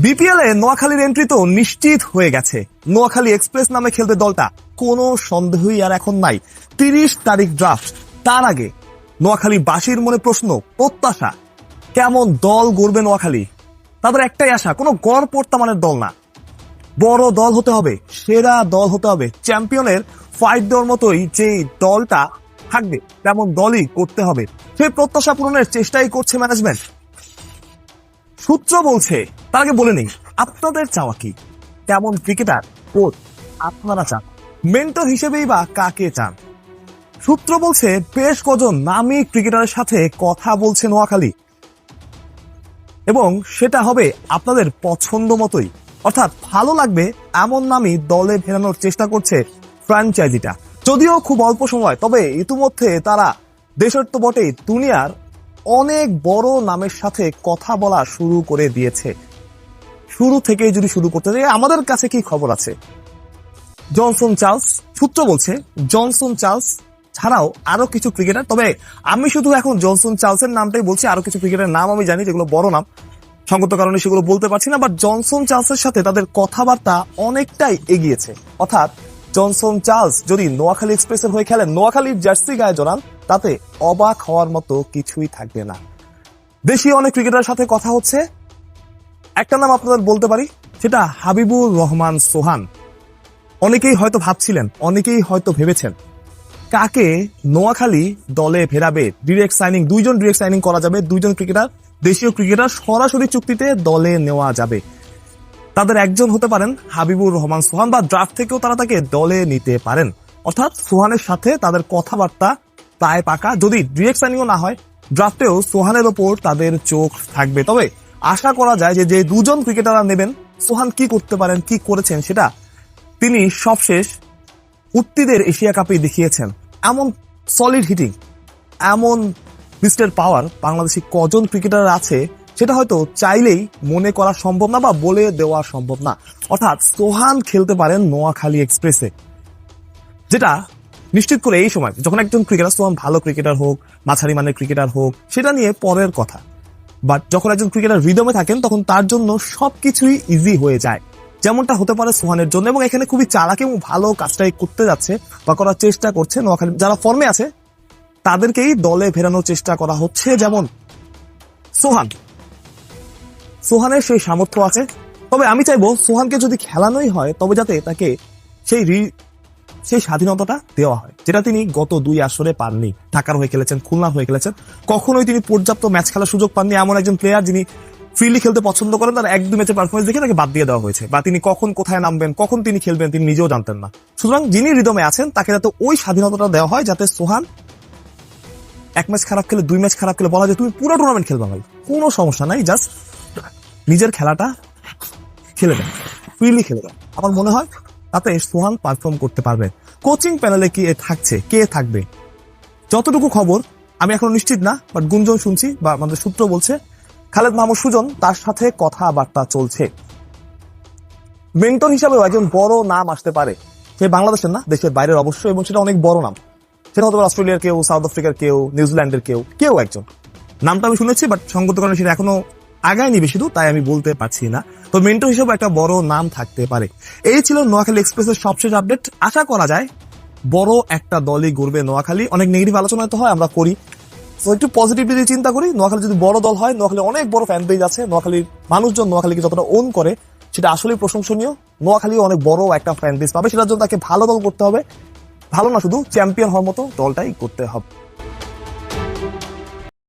BPL এ নোয়াখালীর entry তো নিশ্চিত হয়ে গেছে। নোয়াখালী এক্সপ্রেস নামে খেলবে দলটা, কোনো সন্দেহই আর এখন নাই। 30 তারিখ ড্রাফট, তার আগে নোয়াখালী বাসীর মনে প্রশ্ন, প্রত্যাশা, কেমন দল গড়বে নোয়াখালী। তাদের একটাই আশা, কোনো গড় পড়তামানের দল না, বড় দল হতে হবে, সেরা দল হতে হবে। চ্যাম্পিয়নের ফাইট দেওয়ার মতোই যে দলটা থাকবে তেমন দলই করতে হবে। সেই প্রত্যাশা পূরণের চেষ্টাই করছে ম্যানেজমেন্ট। সূত্র বলছে, তার আগে বলে নেই আপনাদের চাওয়া কি, কেমন ক্রিকেটার কোচ আপনারা চান, মেন্টর হিসেবেই বা কাকে চান। সূত্র বলছে বেশ কজন নামী ক্রিকেটারের সাথে কথা বলছে নোয়াখালী, এবং সেটা হবে আপনাদের পছন্দ মতোই, অর্থাৎ ভালো লাগবে এমন নামই দলে ফেরানোর চেষ্টা করছে ফ্র্যাঞ্চাইজিটা। যদিও খুব অল্প সময়, তবে ইতিমধ্যে তারা দেশের তো বটেই দুনিয়ার অনেক বড় নামের সাথে কথা বলা শুরু করে দিয়েছে। শুরু থেকেই যদি শুরু করতে যাই, আমাদের কাছে কি খবর আছে, জনসন চার্লস, সূত্র বলছে জনসন চার্লস ছাড়াও আরো কিছু ক্রিকেটার, তবে আমি শুধু এখন জনসন চার্লসের নামটাই বলছি, আরো কিছু ক্রিকেটারের নাম আমি জানি যেগুলো বড় নাম, সঙ্গত কারণে সেগুলো বলতে পারছি না। বাট জনসন চার্লসের সাথে তাদের কথাবার্তা অনেকটাই এগিয়েছে, অর্থাৎ জনসন চার্লস যদি নোয়াখালী এক্সপ্রেসের হয়ে খেলেন, নোয়াখালীর জার্সি গায়ে জড়ান, তাতে অবাক হওয়ার মতো কিছুই থাকবে না। দেশীয় অনেক ক্রিকেটারের সাথে কথা হচ্ছে, একটা নাম আপনাদের বলতে পারি, সেটা হাবিবুর রহমান সোহান। অনেকেই হয়তো ভাবছিলেন, অনেকেই হয়তো ভেবেছেন কাকে নোয়াখালী দলে ফেরাবে। ডিরেক্ট সাইনিং, দুইজন ডিরেক্ট সাইনিং করা যাবে, দুইজন ক্রিকেটার, দেশীয় ক্রিকেটার সরাসরি চুক্তিতে দলে নেওয়া যাবে। তাদের একজন হতে পারেন হাবিবুর রহমান সোহান, বা ড্রাফট থেকেও তারা তাকে দলে নিতে পারেন। অর্থাৎ সোহানের সাথে তাদের কথাবার্তা প্রায় পাকা। যদি ডিরেক্ট সাইনিংও না হয়, ড্রাফটেও সোহানের ওপর তাদের চোখ থাকবে। তবে আশা করা যায় যে দুজন ক্রিকেটাররা নেবেন, সোহান কি করতে পারেন, কি করেছেন সেটা তিনি সবশেষ উত্তিদের এশিয়া কাপে দেখিয়েছেন। এমন সলিড হিটিং, এমন বিস্টের পাওয়ার বাংলাদেশি কজন ক্রিকেটার আছে সেটা হয়তো চাইলেই মনে করা সম্ভব না, বা বলে দেওয়া সম্ভব না। অর্থাৎ সোহান খেলতে পারেন নোয়াখালী এক্সপ্রেসে, যেটা নিশ্চিত করে এই সময় যখন একজন ক্রিকেটার, সোহান ভালো ক্রিকেটার হোক, মাঝারি মানের ক্রিকেটার হোক, সেটা নিয়ে পরের কথা। বাট যখন একজন ক্রিকেটার রিদমে থাকেন, তখন তার জন্য সবকিছুই ইজি হয়ে যায়, যেমনটা হতে পারে সোহানের জন্য। এবং এখানে খুবই চালাক এবং ভালো কাজটাই করতে যাচ্ছে বা করার চেষ্টা করছে নোয়াখালী। যারা ফর্মে আছে তাদেরকেই দলে ফেরানোর চেষ্টা করা হচ্ছে, যেমন সোহানের সেই সামর্থ্য আছে। তবে আমি চাইবো সোহানকে যদি খেলানোই হয়, তবে যাতে তাকে সেই স্বাধীনতাটা দেওয়া হয়, যেটা তিনি গত 2 আসরে পাননি। ঢাকার হয়ে খেলেছেন, খুলনার হয়ে খেলেছেন, কখনোই তিনি পর্যাপ্ত ম্যাচ খেলার সুযোগ পাননি। এমন একজন প্লেয়ার যিনি ফ্রিলি খেলতে পছন্দ করেন, তার 1-2 ম্যাচের পারফরমেন্স দেখে তাকে বাদ দিয়ে দেওয়া হয়েছে, বা তিনি কখন কোথায় নামবেন, কখন তিনি খেলবেন তিনি নিজেও জানতেন না। সুতরাং যিনি রিদমে আছেন তাকে যাতে ওই স্বাধীনতাটা দেওয়া হয়, যাতে সোহান 1 ম্যাচ খারাপ খেলে, 2 ম্যাচ খারাপ খেলে বলা যায় তুমি পুরো টুর্নামেন্ট খেলবা ভাই, কোনো সমস্যা নাই, জাস্ট নিজের খেলাটা খেলে দেন, ফ্রিলি খেলে দেন। আমার মনে হয় তাতে সোহান পারফর্ম করতে পারবে। কোচিং প্যানেলে কি থাকছে, কে থাকবে, যতটুকু খবর আমি এখনো নিশ্চিত না, বাট গুঞ্জন শুনছি বা আমাদের সূত্র বলছে খালেদ মাহমুদ সুজন, তার সাথে কথাবার্তা চলছে। মেন্টর হিসাবেও একজন বড় নাম আসতে পারে, সে বাংলাদেশের না, দেশের বাইরের অবশ্যই, এবং সেটা অনেক বড় নাম। সেটা হতে পারে অস্ট্রেলিয়ার কেউ, সাউথ আফ্রিকার কেউ, নিউজিল্যান্ডের কেউ একজন। নামটা আমি শুনেছি, বাট সঙ্গত কারণে সেটা এখনো আগায়নি বেশি দূর, তাই আমি বলতে পারছি না। তো মেন্টর হিসেবে একটা বড় নাম থাকতে পারে। এই ছিল নোয়াখালী এক্সপ্রেসের সবশেষ আপডেট। আশা করা যায় বড় একটা দলই গড়বে নোয়াখালী। অনেক নেগেটিভ আলোচনা তো হয়, আমরা করি, তো একটু পজিটিভলি চিন্তা করি। নোয়াখালী যদি বড় দল হয়, নোয়াখালী অনেক বড় ফ্যান পেজ আছে, নোয়াখালীর মানুষজন নোয়াখালীকে যতটা ওন করে সেটা আসলেই প্রশংসনীয়। নোয়াখালী অনেক বড় একটা ফ্যান পেজ পাবে, সেটার জন্য তাকে ভালো দল করতে হবে, ভালো না শুধু চ্যাম্পিয়ন হওয়ার মতো দলটাই করতে হবে।